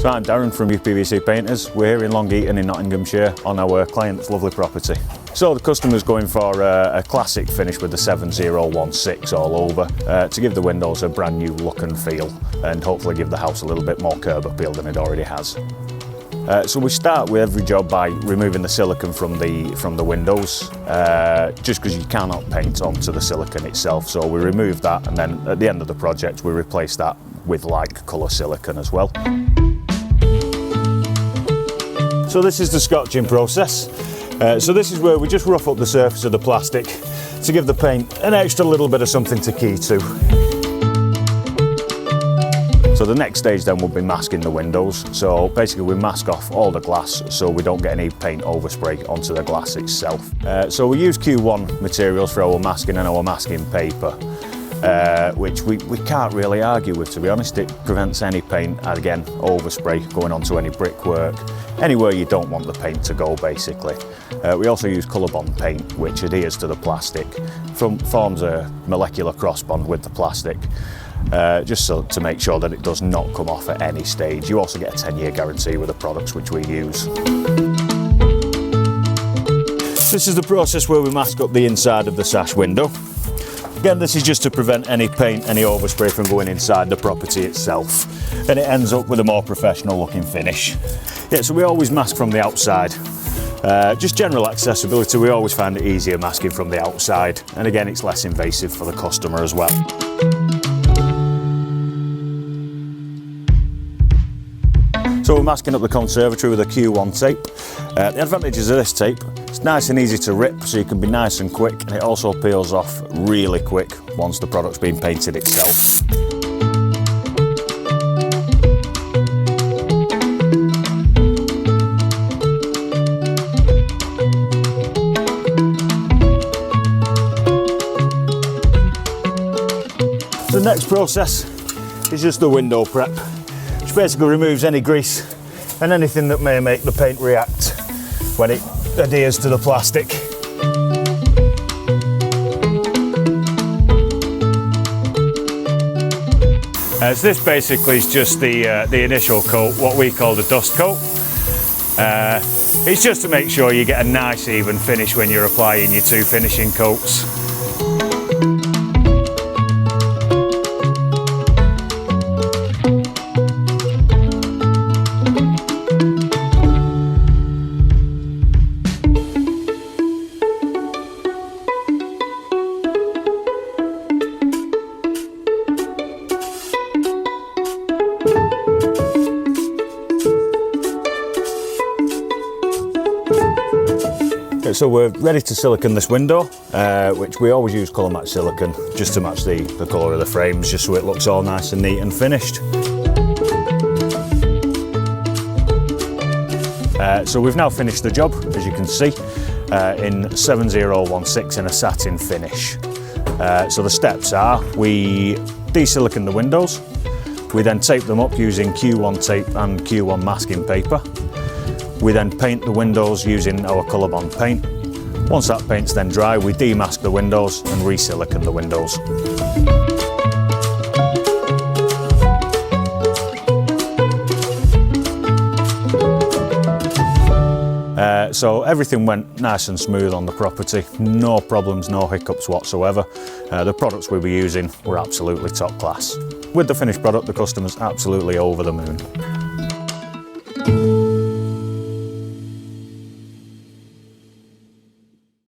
So I'm Darren from UPVC Painters. We're here in Long Eaton in Nottinghamshire on our client's lovely property. So the customer's going for a classic finish with the 7016 all over to give the windows a brand new look and feel and hopefully give the house a little bit more curb appeal than it already has. So we start with every job by removing the silicone from the windows, just because you cannot paint onto the silicone itself. So we remove that, and then at the end of the project we replace that with like colour silicone as well. So this is the scotching process. So this is where we just rough up the surface of the plastic to give the paint an extra little bit of something to key to. So the next stage then will be masking the windows. So basically we mask off all the glass so we don't get any paint overspray onto the glass itself. So we use Q1 materials for our masking and our masking paper, which we can't really argue with, to be honest. It prevents any paint, again, overspray going onto any brickwork, anywhere you don't want the paint to go basically. We also use colour bond paint, which adheres to the plastic, forms a molecular cross bond with the plastic. Just so to make sure that it does not come off at any stage. You also get a 10-year guarantee with the products which we use. This is the process where we mask up the inside of the sash window. Again, this is just to prevent any paint, any overspray from going inside the property itself, and it ends up with a more professional looking finish. Yeah, so we always mask from the outside. Just general accessibility, we always find it easier masking from the outside, and again it's less invasive for the customer as well. So we're masking up the conservatory with a Q1 tape. The advantages of this tape, it's nice and easy to rip, so you can be nice and quick, and it also peels off really quick once the product's been painted itself. The next process is just the window prep, which basically removes any grease and anything that may make the paint react when it adheres to the plastic. So this basically is just the initial coat, what we call the dust coat. It's just to make sure you get a nice even finish when you're applying your two finishing coats. So we're ready to silicone this window, which we always use colour match silicone just to match the colour of the frames, just so it looks all nice and neat and finished. So we've now finished the job, as you can see, in 7016 in a satin finish. So the steps are, we de-silicone the windows, we then tape them up using Q1 tape and Q1 masking paper. We then paint the windows using our colour bond paint. Once that paint's then dry, we demask the windows and re-silicone the windows. So everything went nice and smooth on the property, no problems, no hiccups whatsoever. The products we were using were absolutely top class. With the finished product, the customer's absolutely over the moon.